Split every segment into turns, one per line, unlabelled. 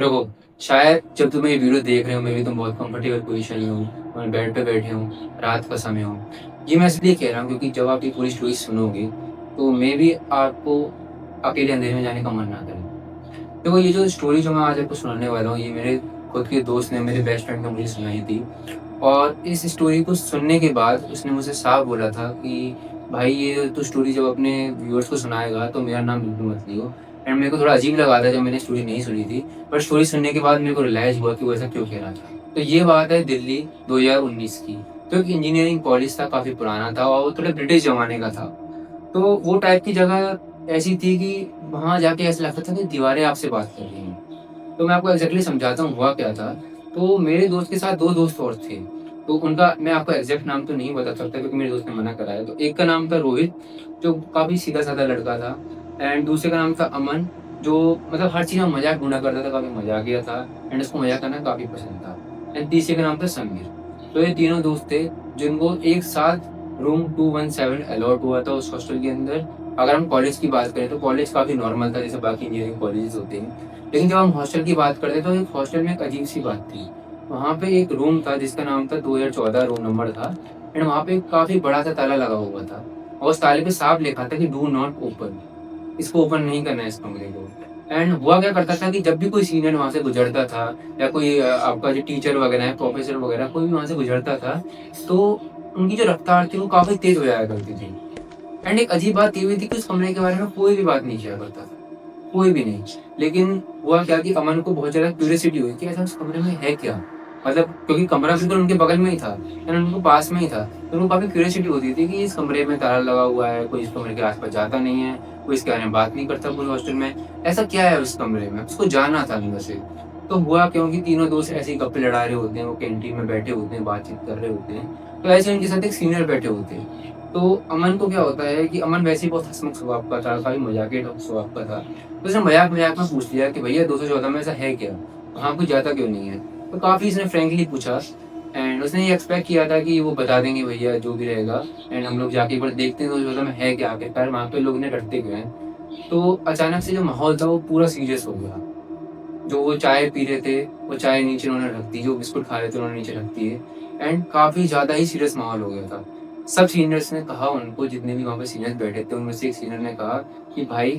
देखो, शायद जब तुम ये वीडियो देख रहे हो, मे बी तुम बहुत कंफर्टेबल पोजीशन में हो और बेड पे बैठे हो, रात का समय हो। ये मैं इसलिए कह रहा हूँ क्योंकि जब आप ये पूरी स्टोरी सुनोगे, तो मे बी आपको अकेले अंधेरे में जाने का मन ना करे। देखो, ये जो स्टोरी जो मैं आज आपको सुनाने वाला हूँ, ये मेरे खुद के दोस्त ने, मेरे बेस्ट फ्रेंड ने मुझे सुनाई थी। और इस स्टोरी को सुनने के बाद उसने मुझसे साफ बोला था कि भाई, ये तू स्टोरी जब अपने व्यूअर्स को सुनाएगा तो मेरा नाम बिल्कुल मत लियो। एंड मेरे को थोड़ा अजीब लगा था जब मैंने स्टोरी नहीं सुनी थी, पर स्टोरी सुनने के बाद मेरे को रियलाइज़ हुआ कि वो ऐसा क्यों कह रहा था। तो ये बात है दिल्ली 2019 की। तो एक इंजीनियरिंग कॉलेज था, काफ़ी पुराना था और वो थोड़े ब्रिटिश ज़माने का था। तो वो टाइप की जगह ऐसी थी कि वहाँ जाके ऐसा लगता था कि दीवारें आपसे बात कर रही हैं। तो मैं आपको एग्ज़ैक्टली समझाता हूँ हुआ क्या था। तो मेरे दोस्त के साथ 2 दोस्त और थे। तो उनका मैं आपको एग्ज़ैक्ट नाम तो नहीं बता सकता क्योंकि मेरे दोस्त ने मना करा है। तो एक का नाम था रोहित, जो काफ़ी सीधा-साधा लड़का था। एंड दूसरे का नाम था अमन, जो मतलब हर चीज़ में मज़ाक ढूँढा करता था, काफ़ी मज़ाकिया था। एंड उसको मज़ाक करना काफ़ी पसंद था। एंड तीसरे का नाम था समीर। तो ये तीनों दोस्त थे जिनको एक साथ रूम 217 अलॉट हुआ था उस हॉस्टल के अंदर। अगर हम कॉलेज की बात करें तो कॉलेज काफ़ी नॉर्मल था, जैसे बाकी इंजीनियरिंग कॉलेजेस होते हैं। लेकिन जब हम हॉस्टल की बात करते हैं तो एक हॉस्टल में एक अजीब-सी बात थी। वहाँ पे एक रूम था जिसका नाम था 2014 रूम नंबर था। एंड वहाँ पे काफ़ी बड़ा-सा ताला लगा हुआ था और उस ताले पे साफ लिखा था कि डू नॉट ओपन। इसको ओपन नहीं करना है, इस कमरे को। एंड हुआ क्या करता था कि जब भी कोई सीनियर वहाँ से गुज़रता था या कोई आपका जो टीचर वगैरह है, प्रोफ़ेसर वगैरह कोई भी वहाँ से गुज़रता था, तो उनकी जो रफ़्तार थी वो काफ़ी तेज़ हो जाया करती थी। एंड एक अजीब बात ये हुई थी कि उस कमरे के बारे में कोई भी बात नहीं किया करता था, कोई भी नहीं। लेकिन हुआ क्या कि अमन को बहुत ज़्यादा क्यूरियोसिटी हुई कि ऐसा उस कमरे में है क्या? मतलब क्योंकि कमरा बिल्कुल उनके बगल में ही था एंड उनको पास में ही था। तो उनको काफ़ी क्यूरियोसिटी होती थी कि इस कमरे में ताला लगा हुआ है, कोई इस कमरे के आस-पास जाता नहीं है, कोई इसके बारे में बात नहीं करता पूरे हॉस्टल में। ऐसा क्या है उस कमरे में? उसको जानना था अंदर से। तो हुआ क्योंकि तीनों दोस्त ऐसे ही गप्पे लड़ा रहे होते हैं, वो कैंटीन में बैठे होते हैं, बातचीत कर रहे होते हैं। तो ऐसे उनके साथ एक सीनियर बैठे होते हैं। तो अमन को क्या होता है कि अमन वैसे ही बहुत हँसमुख स्वभाव का था, काफ़ी मज़ाकिया स्वभाव का था। तो उसने मज़ाक-मज़ाक में पूछ लिया कि भैया 214 में ऐसा है क्या? वहाँ कोई जाता क्यों नहीं है? तो काफ़ी उसने फ्रैंकली पूछा एंड उसने ये एक्सपेक्ट किया था कि वो बता देंगे भैया जो भी रहेगा। एंड हम लोग जाके एक बार देखते हैं 214 में है क्या आखिरकार, वहाँ पे लोग इन्हें डरते क्यों हैं? तो अचानक से जो माहौल था वो पूरा सीरियस हो गया। जो वो चाय पी रहे थे, वो चाय नीचे उन्होंने रख दी, जो बिस्कुट खा रहे थे उन्होंने नीचे रख दिए एंड काफ़ी ज़्यादा ही सीरियस माहौल हो गया था। सब सीनियर्स ने कहा उनको, जितने भी वहाँ पे सीनियर्स बैठे थे, उनमें से एक सीनियर ने कहा कि भाई,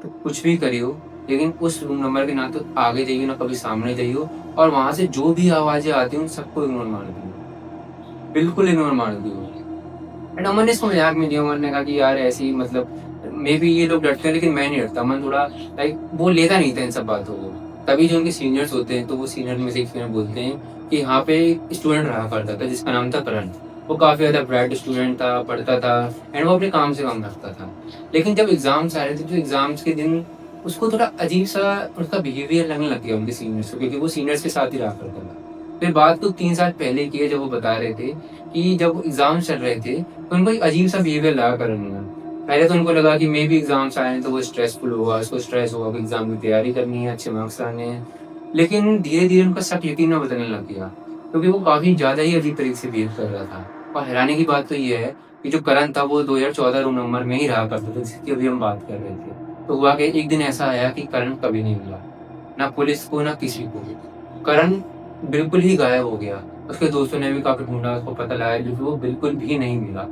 तू कुछ भी करियो, लेकिन उस रूम नंबर के ना तो आगे जाइयो, ना कभी सामने जाइयो और वहाँ से जो भी आवाज़ें आती हैं, उन सबको इग्नोर मार दियो। बिल्कुल इग्नोर मार दियो। एंड अमन ने इसको मज़ाक में लिया। अमन ने कहा कि यार ऐसे ही मतलब मे बी ये लोग डरते हैं लेकिन मैं नहीं डरता। अमन थोड़ा लाइक वो लेता नहीं था इन सब बातों को। तभी जो उनके सीनियर्स होते हैं तो वो सीनियर में से एक सीनियर बोलते हैं कि यहाँ पे एक स्टूडेंट रहा करता था जिसका नाम था करण। वो काफ़ी ज़्यादा ब्राइट स्टूडेंट था, पढ़ता था एंड वो अपने काम से काम रखता था। लेकिन जब एग्ज़ाम्स आ रहे थे तो एग्ज़ाम्स के दिन उसको थोड़ा अजीब-सा उसका बिहेवियर लगने लग गया उनके सीनियर्स को, क्योंकि वो सीनियर्स के साथ ही रहा करता था। फिर बात तो 3 साल पहले की है जब वो बता रहे थे कि जब एग्ज़ाम्स चल रहे थे तो उनको एक अजीब-सा बिहेवियर लगा करण में। पहले तो उनको लगा कि मे बी एग्ज़ाम्स आए हैं तो वो स्ट्रेसफुल होगा, उसको स्ट्रेस होगा कि एग्ज़ाम की तैयारी करनी है, अच्छे मार्क्स लाने हैं। लेकिन धीरे-धीरे उनका शक यकीन में बदलने लग गया, क्योंकि वो काफ़ी ज़्यादा ही अजीब तरीके से बिहेव कर रहा था। और हैरानी की बात तो ये है कि जो करण था वो 2014 रूम नंबर में ही रहा करता था जिसकी अभी हम बात कर रहे थे। तो हुआ कि एक दिन ऐसा आया कि करण कभी नहीं मिला, ना पुलिस को ना किसी को भी। करण बिल्कुल ही गायब हो गया। उसके दोस्तों ने भी काफ़ी ढूँढा, उसको पता लगाया लेकिन वो बिल्कुल भी नहीं मिला।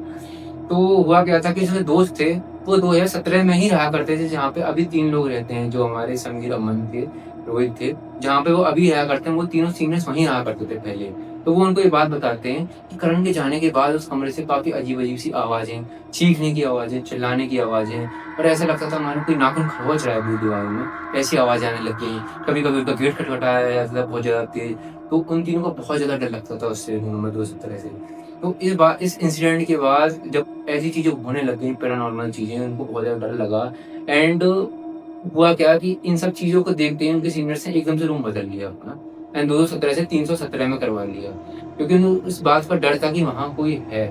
तो हुआ क्या था कि जो दोस्त थे, वो 2017 में ही रहा करते थे जहाँ पे अभी 3 लोग रहते हैं, जो हमारे समीर, अमन थे, रोहित थे। जहाँ पे वो अभी रहा करते हैं, वो तीनों सीनियर्स वहीं रहा करते थे पहले। तो वो उनको ये बात बताते हैं कि करण के जाने के बाद उस कमरे से काफ़ी अजीब-अजीब सी आवाज़ें, चीखने की आवाज़ें, चिल्लाने की आवाज़ें और ऐसा लगता था मानो कोई नाखून खरोंच रहा है पूरी दीवारों में, ऐसी आवाज़ें आने लग गईं। कभी-कभी उनका गेट खटखटाया जाता था बहुत ज़्यादा तेज़, तो उन तीनों को बहुत ज़्यादा डर लगता था उससे, रूम नंबर 217 से। तो इस इंसिडेंट के बाद जब ऐसी चीज़ें होने लग गई, पैरानॉर्मल चीज़ें, उनको बहुत ज़्यादा डर लगा एंड हुआ क्या कि इन सब चीज़ों को देखते ही उनके सीनियर्स ने एकदम से रूम बदल लिया अपना एंड 217 से 317 में करवा लिया, क्योंकि उन्हें इस बात का डर था कि वहाँ कोई है।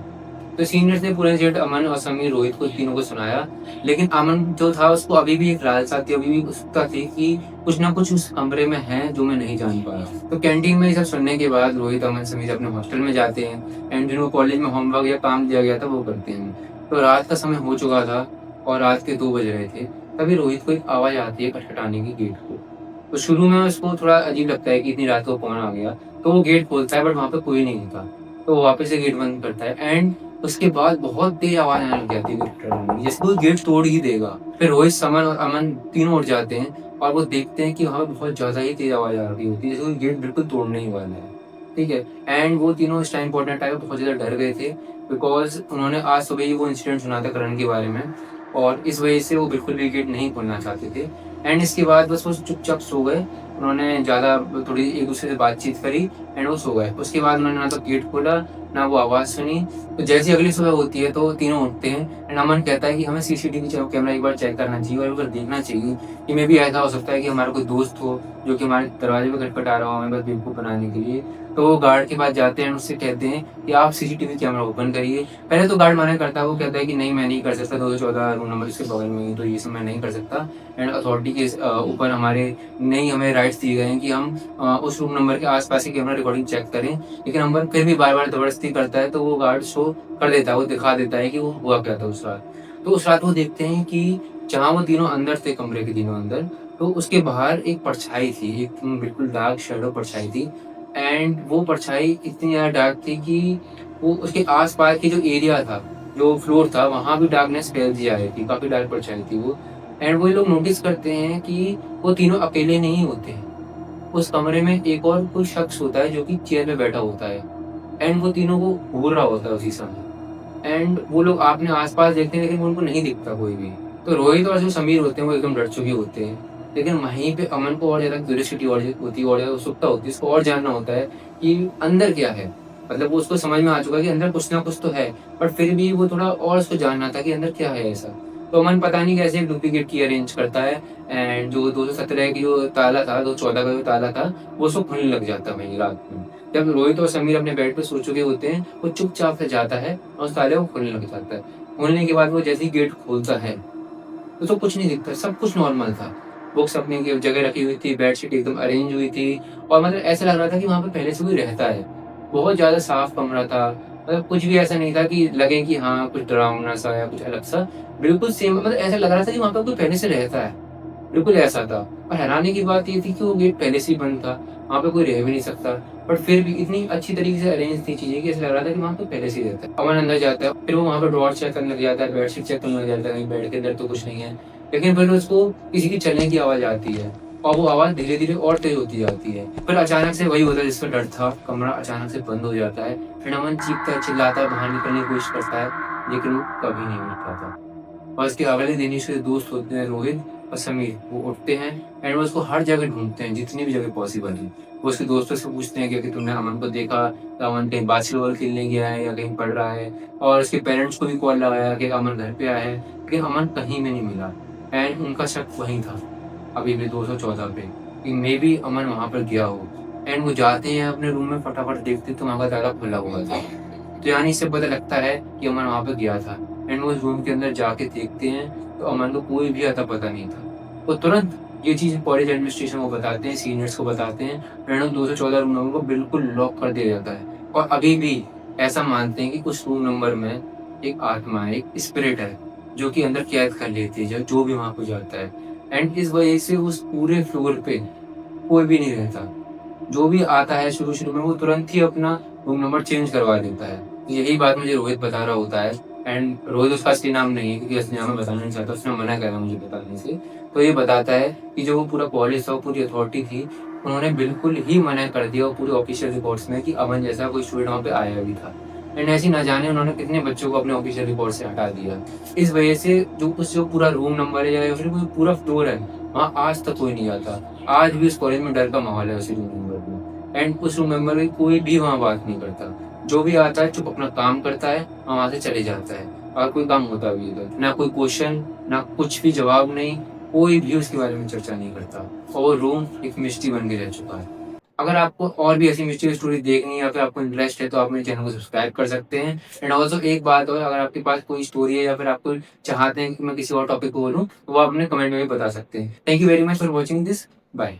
तो सीनियर्स ने पूरा इंसिडेंट अमन और समीर, रोहित को तीनों को सुनाया, लेकिन अमन जो था उसको अभी भी एक लालसा थी, अभी भी उत्सुकता थी कि कुछ ना कुछ उस कमरे में है जो मैं नहीं जान पा रहा। तो कैंटीन में ये सब सुनने के बाद रोहित, अमन, समीर अपने हॉस्टल में जाते हैं एंड जिनको कॉलेज में होमवर्क या काम दिया गया था वो करते हैं। तो रात का समय हो चुका था और रात के 2 बज रहे थे। तभी रोहित को एक आवाज़ आती है खटखटाने की गेट को। तो शुरू में उसको थोड़ा अजीब लगता है कि इतनी रात को कौन आ गया, तो वो गेट खोलता है बट वहाँ पे कोई नहीं था। तो वो वापस से गेट बंद करता है एंड उसके बाद बहुत तेज़ आवाज़ आने लग जाती है गेट टूटने की, जैसे कोई गेट तोड़ ही देगा। फिर रोहित, समन और अमन तीनों उठ जाते हैं और वो देखते हैं कि वहाँ पे बहुत ज़्यादा ही तेज़ आवाज़ आ रही होती है, जैसे कोई गेट बिल्कुल तोड़ने ही वाला है। ठीक है? एंड वो तीनों उस टाइम इम्पोर्टेंट टाइम पे बहुत ज़्यादा डर गए थे बिकॉज़ उन्होंने आज सुबह ही वो इंसिडेंट सुना था करण के बारे में और इस वजह से वो बिल्कुल भी गेट नहीं खोलना चाहते थे। एंड इसके बाद बस वो चुपचाप सो गए। उन्होंने ज़्यादा थोड़ी एक-दूसरे से बातचीत करी एंड वो सो गए। उसके बाद उन्होंने ना तो गेट खोला, ना वो आवाज़ सुनी। तो जैसे ही अगली सुबह होती है तो तीनों उठते हैं एंड अमन कहता है कि हमें सीसीटीवी कैमरा एक बार चेक करना चाहिए और एक बार देखना चाहिए कि मे बी ऐसा हो सकता है कि हमारा कोई दोस्त हो जो कि हमारे दरवाजे पे खटखटा रहा हो हमें बस बेवकूफ़ बनाने के लिए। तो वो गार्ड के पास जाते हैं, उससे कहते हैं कि आप सीसीटीवी कैमरा ओपन करिए। पहले तो गार्ड मना करता है, वो कहता है कि नहीं मैं नहीं कर सकता, 214 रूम नंबर इसके बगल में ही, तो ये सब मैं नहीं कर सकता एंड अथॉरिटी के ऊपर हमारे नहीं हमें राइट्स दिए गए हैं कि हम उस रूम नंबर के आस-पास की कैमरा रिकॉर्डिंग चेक करें। लेकिन अमन फिर भी बार-बार ज़बरदस्ती करता है, तो वो गार्ड शो कर देता है, वो दिखा देता है कि वो हुआ क्या था उस रात। तो उस रात वो देखते हैं कि जहाँ वो तीनों अंदर थे, कमरे के तीनों अंदर, तो उसके बाहर एक परछाई थी, एक बिल्कुल डार्क शैडो परछाई थी एंड वो परछाई इतनी ज़्यादा डार्क थी कि वो उसके आस-पास की जो एरिया था, जो फ्लोर था, वहाँ भी डार्कनेस फैलती जा रही थी, काफ़ी डार्क परछाई थी वो। एंड वो लोग नोटिस करते हैं कि वो तीनों अकेले नहीं होते हैं। उस कमरे में एक और कोई शख्स होता है जो कि चेयर पे बैठा होता है एंड वो तीनों को घूर रहा होता है उसी समय। एंड वो लोग आपने आस-पास देखते हैं लेकिन उनको नहीं दिखता कोई भी। तो रोहित और जो समीर होते हैं वो एकदम डर चुके होते हैं। लेकिन वहीं पे अमन को और ज़्यादा क्यूरियोसिटी और होती है और ज़्यादा उत्सुकता होती है, उसको और जानना होता है कि अंदर क्या है? मतलब वो उसको समझ में आ चुका है कि अंदर कुछ ना कुछ तो है, बट फिर भी वो थोड़ा और उसको जानना था कि अंदर क्या है ऐसा? तो अमन पता नहीं कैसे एक डुप्लीकेट की अरेंज करता है एंड जो 217 की जो ताला था, 214 का जो ताला था, वो उसको खुलने लग जाता है वहीं रात में। जब रोहित और समीर अपने बेड पे सो चुके होते हैं, वो चुपचाप से जाता है और उस ताले को खोलने लग जाता है। खोलने के बाद वो जैसे ही गेट खोलता है, तो उसको कुछ नहीं दिखता, सब कुछ नॉर्मल था। बुक्स अपनी ग जगह रखी हुई थी, बेडशीट एकदम अरेंज हुई थी और मतलब ऐसा लग रहा था कि वहाँ पे पहले से कोई रहता है। बहुत ज़्यादा साफ कमरा था, मतलब कुछ भी ऐसा नहीं था कि लगे कि हाँ, कुछ डरावना-सा या कुछ अलग-सा। बिल्कुल सेम, मतलब ऐसा लग रहा था कि वहाँ पे कोई पहले से रहता है। बिल्कुल ऐसा था। और हैरानी की बात ये थी कि वो गेट पहले से ही बंद था, वहाँ पे कोई रह भी नहीं सकता। बट फिर भी इतनी अच्छी तरीके से अरेंज थी चीज़ें कि ऐसा लग रहा था कि वहाँ पे पहले से ही रहता है। अमन अंदर जाता है, फिर वो वहाँ पे ड्रॉवर चेक करने लग जाता है, बेडशीट चेक करने लग जाता है, कहीं बेड के अंदर तो कुछ नहीं है। लेकिन फिर उसको किसी के चलने की आवाज़ आती है और वो आवाज़ धीरे-धीरे और तेज़ होती जाती है। फिर अचानक से वही होता है जिसका डर था, कमरा अचानक से बंद हो जाता है। फिर अमन चीखता है, चिल्लाता है, बाहर निकलने की कोशिश करता है, लेकिन वो कभी नहीं उठ पाता। और इसके अगले दिन ही उसके दोस्त होते हैं रोहित और समीर, वो उठते हैं एंड वो उसको हर जगह ढूँढते हैं, जितनी भी जगह पॉसिबल है। वो उसके दोस्तों से पूछते हैं कि तुमने अमन को देखा? तो अमन कहीं बास्केटबॉल खेलने गया है या कहीं पढ़ रहा है? और उसके पेरेंट्स को भी कॉल लगाया कि अमन घर पे आया है, लेकिन अमन कहीं भी नहीं मिला एंड उनका शक वहीं था, अभी भी 214 पे, कि मेबी अमन वहाँ पर गया हो। एंड वो जाते हैं अपने रूम में, फटाफट देखते हैं तो वहाँ का ताला खुला हुआ था। तो यानी इससे पता लगता है कि अमन वहाँ पे गया था एंड वो उस रूम के अंदर जाके देखते हैं तो अमन को कोई भी अता-पता नहीं था। वो तुरंत ये चीज़ कॉलेज एडमिनिस्ट्रेशन को बताते हैं, सीनियर्स को बताते हैं, एंड उन 214 रूम नंबर को बिल्कुल लॉक कर दिया जाता है। और अभी भी ऐसा मानते हैं कि उस रूम नंबर में एक आत्मा है, एक स्पिरिट है, जो कि अंदर कैद कर लेती है जो भी वहाँ पे जाता है। एंड इस वजह से उस पूरे फ्लोर पे कोई भी नहीं रहता। जो भी आता है शुरू-शुरू में वो तुरंत ही अपना रूम नंबर चेंज करवा देता है। यही बात मुझे रोहित बता रहा होता है एंड रोहित उसका असली नाम नहीं है क्योंकि असली नाम मैं बताना नहीं चाहता, उसने मना करा मुझे बताने से। तो ये बताता है कि जो वो पूरा कॉलेज था, वो पूरी अथॉरिटी थी, उन्होंने बिल्कुल ही मना कर दिया वो पूरे ऑफिशियल रिपोर्ट्स में कि अमन जैसा कोई स्टूडेंट वहाँ पे आया भी था। एंड ऐसे ही ना जाने उन्होंने कितने बच्चों को अपने ऑफिशियल रिपोर्ट से हटा दिया। इस वजह से जो पूरा रूम नंबर है या फिर कोई पूरा फ्लोर है, वहाँ आज तक कोई नहीं आता। आज भी उस कॉलेज में डर का माहौल है उसी रूम नंबर में। एंड उस रूम नंबर में कोई भी वहाँ बात नहीं करता। जो भी आता है चुप अपना काम करता है और वहाँ से चले जाता है और कोई काम होता भी है उधर। ना कोई क्वेश्चन, ना कुछ भी जवाब नहीं, कोई भी उसके बारे में चर्चा नहीं करता और वो रूम एक मिस्ट्री बन के रह चुका है। अगर आपको और भी ऐसी मिस्ट्री स्टोरी देखनी है या फिर आपको इंटरेस्ट है तो आप मेरे चैनल को सब्सक्राइब कर सकते हैं। एंड ऑल्सो एक बात और, अगर आपके पास कोई स्टोरी है या फिर आपको चाहते हैं कि मैं किसी और टॉपिक को बोलूँ, तो वो आप अपने कमेंट में भी बता सकते हैं। Thank you very much for watching this. Bye.